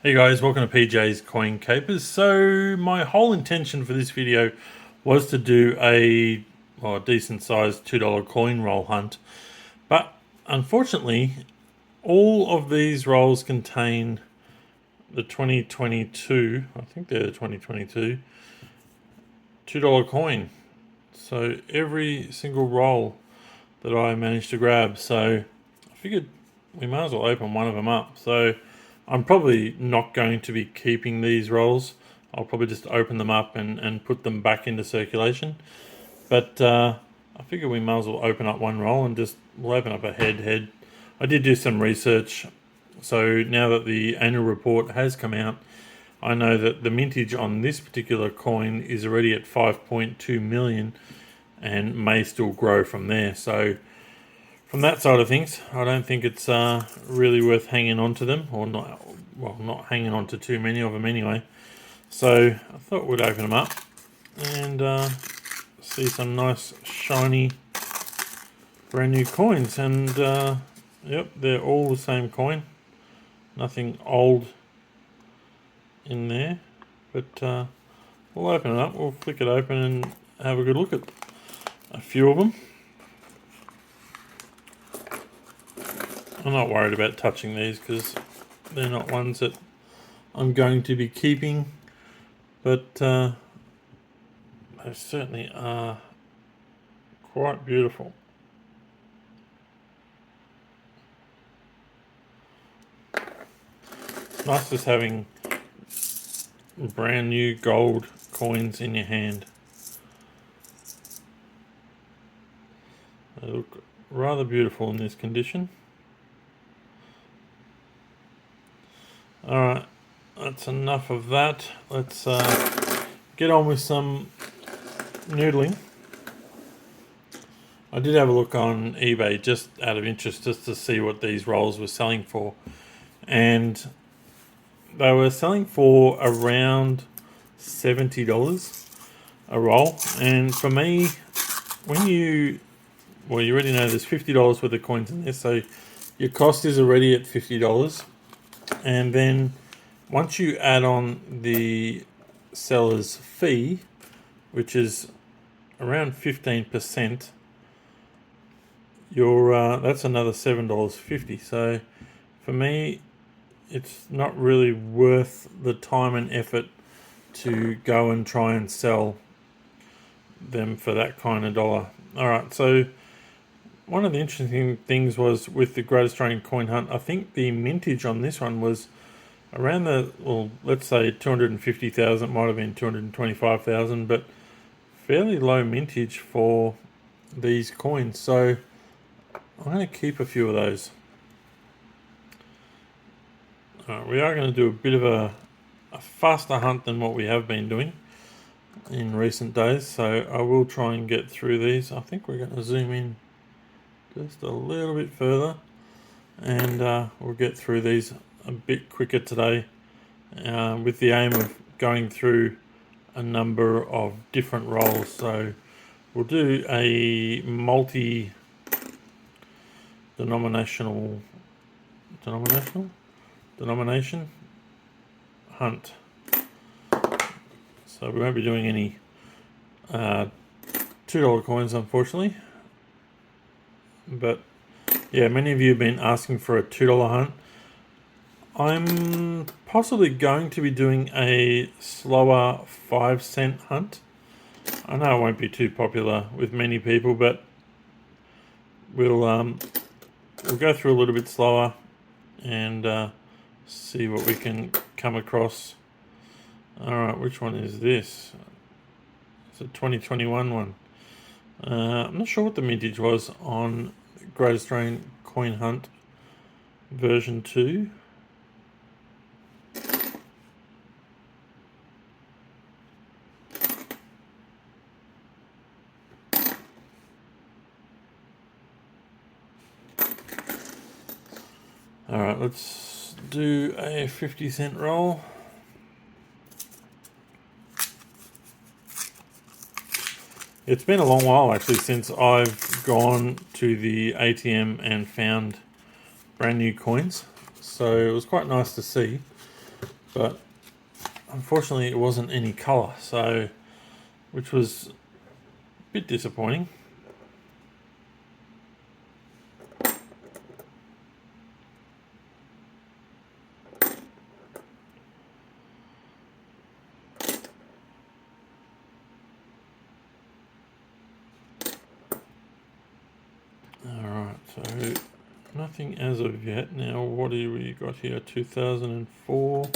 Hey guys, welcome to PJ's Coin Capers. So my whole intention for this video was to do a decent sized $2 coin roll hunt, but unfortunately all of these rolls contain the 2022, I think they're the 2022 $2 coin. So every single roll that I managed to grab, so I figured we might as well open one of them up. So I'm probably not going to be keeping these rolls. I'll probably just open them up and put them back into circulation. But I figure we might as well open up one roll and we'll open up a head. I did do some research. So now that the annual report has come out, I know that the mintage on this particular coin is already at 5.2 million and may still grow from there. So from that side of things, I don't think it's really worth hanging on to them, or not hanging on to too many of them anyway. So I thought we'd open them up and see some nice shiny brand new coins. And yep, they're all the same coin, nothing old in there. But we'll open it up, we'll flick it open and have a good look at a few of them. I'm not worried about touching these because they're not ones that I'm going to be keeping, but they certainly are quite beautiful. It's nice just having brand new gold coins in your hand. They look rather beautiful in this condition. Alright, that's enough of that. Let's get on with some noodling. I did have a look on eBay just out of interest, just to see what these rolls were selling for. And they were selling for around $70 a roll. And for me, when you already know there's $50 worth of coins in there, so your cost is already at $50. And then once you add on the seller's fee, which is around 15%, that's another $7.50. So for me, it's not really worth the time and effort to go and try and sell them for that kind of dollar. Alright, so one of the interesting things was with the Great Australian Coin Hunt, I think the mintage on this one was around let's say 250,000, might have been 225,000, but fairly low mintage for these coins. So I'm going to keep a few of those. We are going to do a bit of a faster hunt than what we have been doing in recent days, so I will try and get through these. I think we're going to zoom in just a little bit further, and we'll get through these a bit quicker today, with the aim of going through a number of different rolls. So we'll do a multi-denomination hunt. So we won't be doing any $2 coins, unfortunately. But yeah, many of you have been asking for a $2 hunt. I'm possibly going to be doing a slower 5-cent hunt. I know it won't be too popular with many people, but we'll go through a little bit slower and see what we can come across. Alright, which one is this? It's a 2021 one. I'm not sure what the mintage was on Great Australian Coin Hunt version 2. Alright, let's do a 50-cent roll. It's been a long while actually since I've gone to the ATM and found brand new coins, so it was quite nice to see. but unfortunately it wasn't any colour, so which was a bit disappointing. Alright, so nothing as of yet. Now what do we got here? 2004.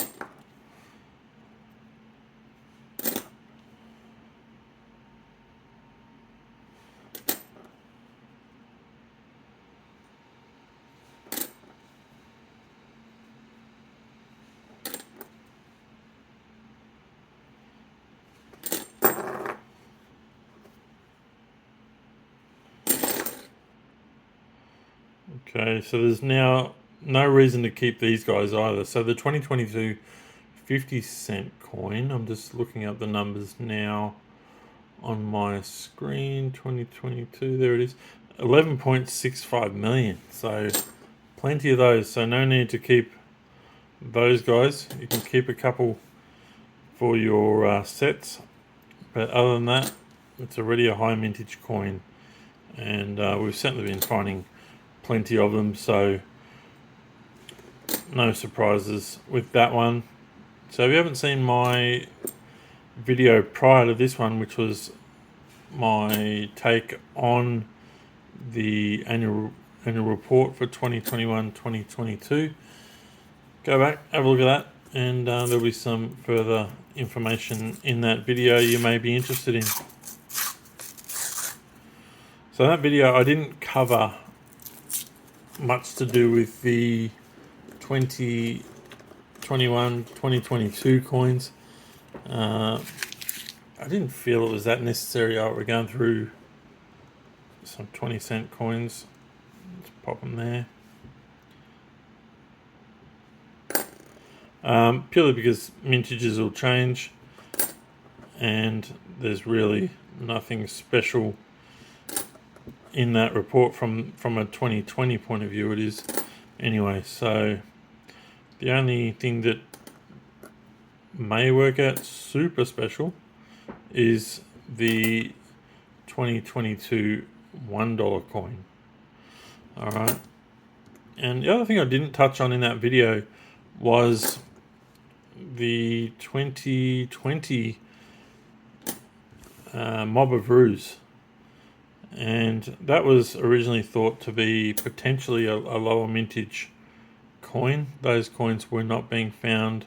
Okay, so there's now no reason to keep these guys either. So the 2022 50-cent coin, I'm just looking up the numbers now on my screen. 2022, there it is, 11.65 million. So plenty of those, so no need to keep those guys. You can keep a couple for your sets, but other than that, it's already a high mintage coin, and we've certainly been finding plenty of them, so no surprises with that one. So if you haven't seen my video prior to this one, which was my take on the annual report for 2021-2022, go back, have a look at that, and there'll be some further information in that video you may be interested in. So in that video I didn't cover much to do with the 2021-2022 coins. I didn't feel it was that necessary. We're going through some 20-cent coins. Let's pop them there. Purely because mintages will change, and there's really nothing special in that report from a 2020 point of view. It is anyway. So the only thing that may work out super special is the 2022 $1 coin. Alright, and the other thing I didn't touch on in that video was the 2020 Mob of Ruse, and that was originally thought to be potentially a lower mintage coin. Those coins were not being found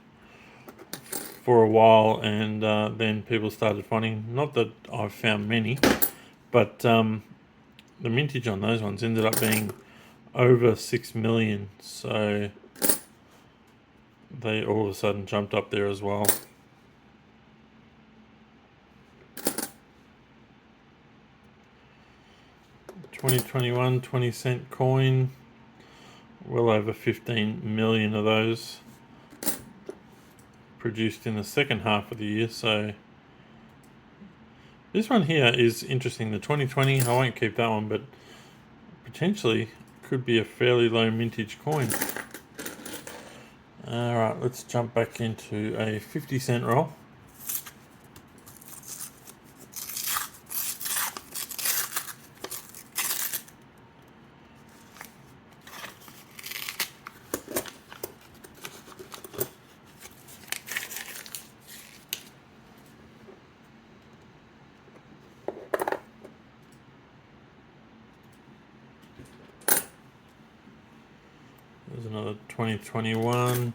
for a while, and then people started finding, not that I've found many, but the mintage on those ones ended up being over 6 million, so they all of a sudden jumped up there as well. $2021 20-cent coin, well over 15 million of those produced in the second half of the year. So this one here is interesting. The 2020, I won't keep that one, but potentially could be a fairly low mintage coin. Alright, let's jump back into a 50-cent roll. There's another 2021.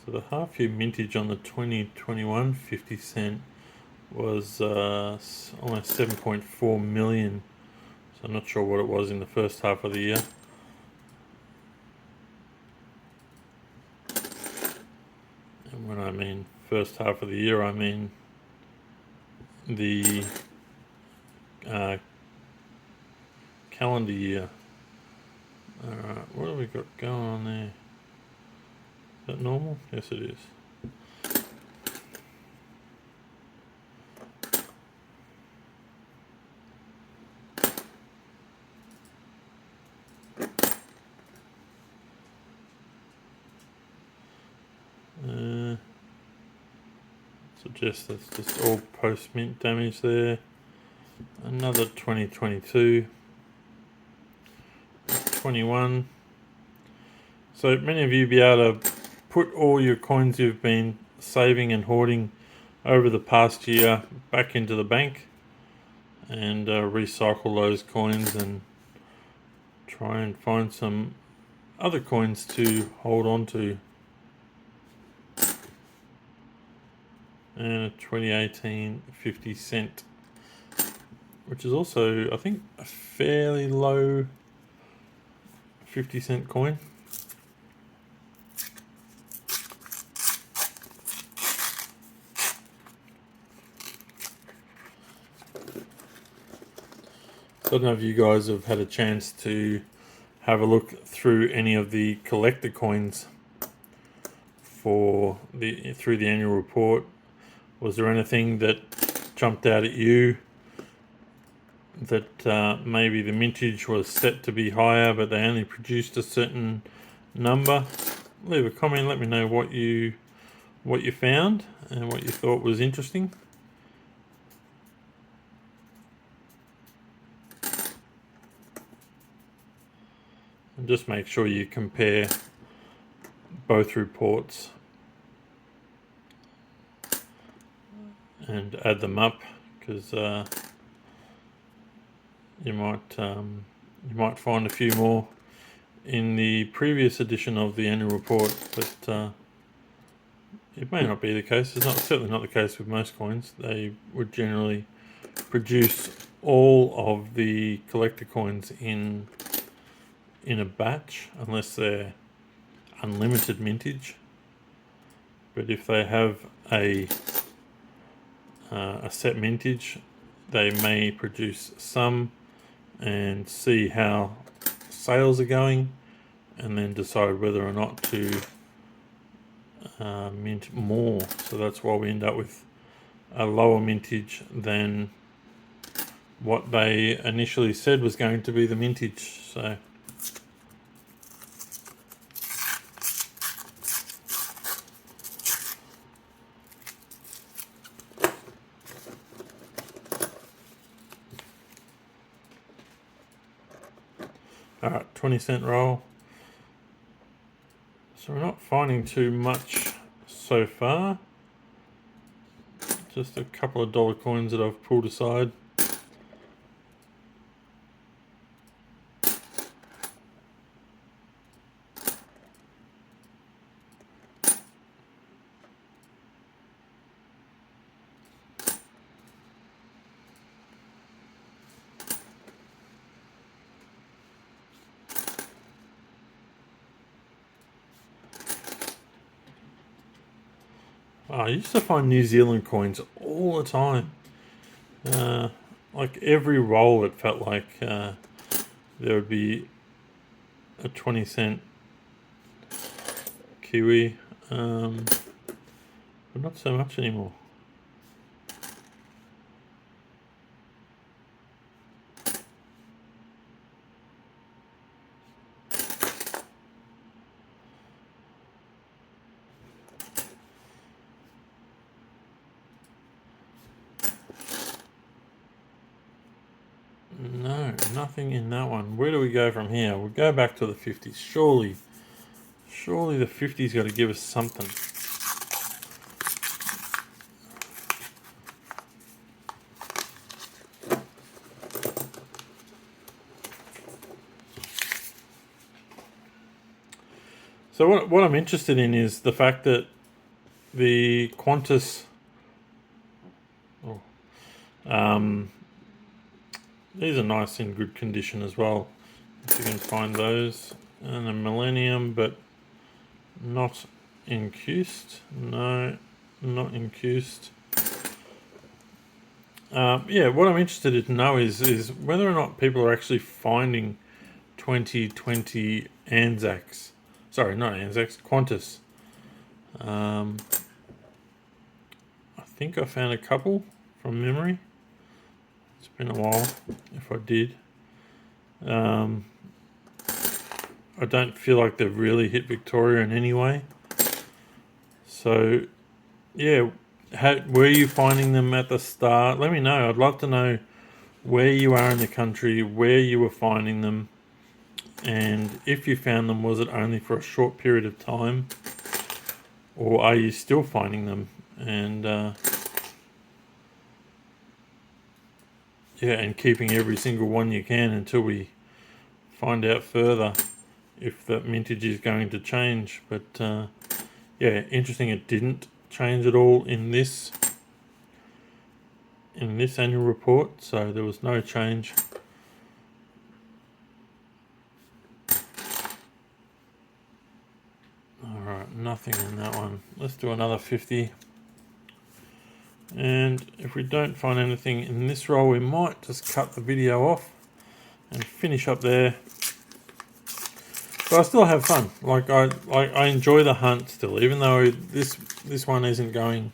So the half year mintage on the 2021 50-cent was almost 7.4 million. So I'm not sure what it was in the first half of the year. And when I mean first half of the year, I mean the calendar year. Alright, what have we got going on there? Is that normal? Yes, it is. Suggest that's just all post-mint damage there. Another 2022. 21. So many of you be able to put all your coins you've been saving and hoarding over the past year back into the bank and recycle those coins and try and find some other coins to hold on to. And a 2018 50 cent, which is also, I think, a fairly low 50 cent coin. So I don't know if you guys have had a chance to have a look through any of the collector coins through the annual report. Was there anything that jumped out at you that maybe the mintage was set to be higher but they only produced a certain number? Leave a comment, let me know what you found and what you thought was interesting. And just make sure you compare both reports and add them up, because you might find a few more in the previous edition of the annual report, but it may not be the case. It's certainly not the case with most coins. They would generally produce all of the collector coins in a batch, unless they're unlimited mintage. But if they have a set mintage, they may produce some and see how sales are going, and then decide whether or not to mint more. So that's why we end up with a lower mintage than what they initially said was going to be the mintage. So alright, 20 cent roll. So we're not finding too much so far. Just a couple of dollar coins that I've pulled aside. I used to find New Zealand coins all the time. Like every roll, it felt like there would be a 20 cent Kiwi, but not so much anymore. No, nothing in that one. Where do we go from here? We'll go back to the 50s. Surely the 50s got to give us something. So what I'm interested in is the fact that the Qantas, these are nice in good condition as well, if you can find those, and a Millennium, but not incused. No, not incused. Yeah, what I'm interested to know is whether or not people are actually finding 2020 Anzacs. Sorry, not Anzacs, Qantas. I think I found a couple from memory. It's been a while, if I did. I don't feel like they've really hit Victoria in any way. So, yeah, were you finding them at the start? Let me know. I'd love to know where you are in the country, where you were finding them, and if you found them, was it only for a short period of time, or are you still finding them? And yeah, and keeping every single one you can until we find out further if the mintage is going to change. But yeah, interesting, it didn't change at all in this annual report, so there was no change. Alright, nothing in that one. Let's do another 50. And if we don't find anything in this roll, we might just cut the video off and finish up there. But I still have fun. Like I enjoy the hunt still, even though this one isn't going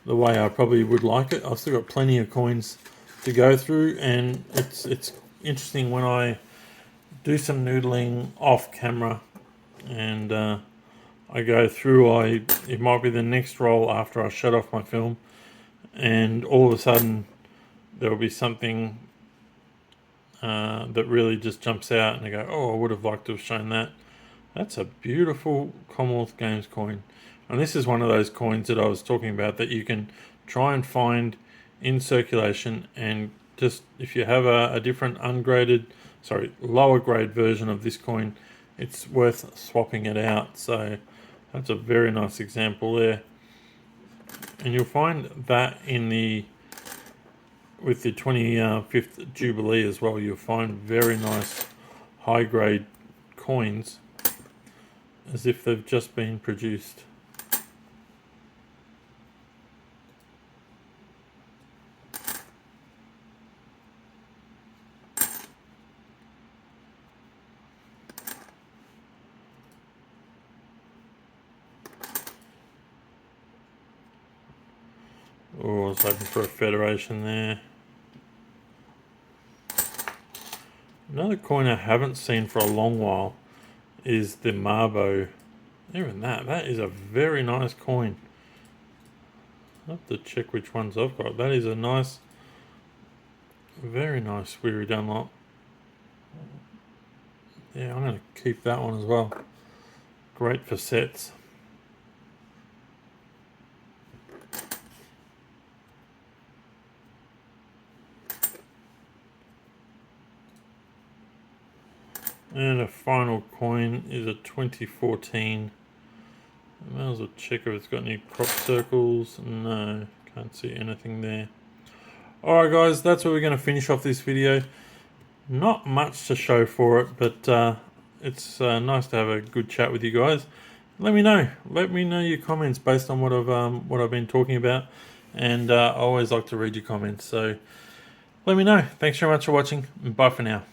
the way I probably would like it. I've still got plenty of coins to go through, and it's interesting when I do some noodling off camera and I go through. It might be the next roll after I shut off my film, and all of a sudden there will be something that really just jumps out, and I go, oh, I would have liked to have shown that. That's a beautiful Commonwealth Games coin. And this is one of those coins that I was talking about that you can try and find in circulation, and just if you have a different lower grade version of this coin, it's worth swapping it out. So that's a very nice example there. And you'll find that with the 25th Jubilee as well, you'll find very nice high grade coins as if they've just been produced. Oh, I was hoping for a Federation there. Another coin I haven't seen for a long while is the Marbo. Even that is a very nice coin. I'll have to check which ones I've got. That is a nice, very nice Weary Dunlop. Yeah, I'm going to keep that one as well. Great for sets. And a final coin is a 2014. I might as well check if it's got any crop circles. No, can't see anything there. Alright guys, that's where we're going to finish off this video. Not much to show for it, but it's nice to have a good chat with you guys. Let me know your comments based on what I've been talking about, and I always like to read your comments, so let me know. Thanks very much for watching, and bye for now.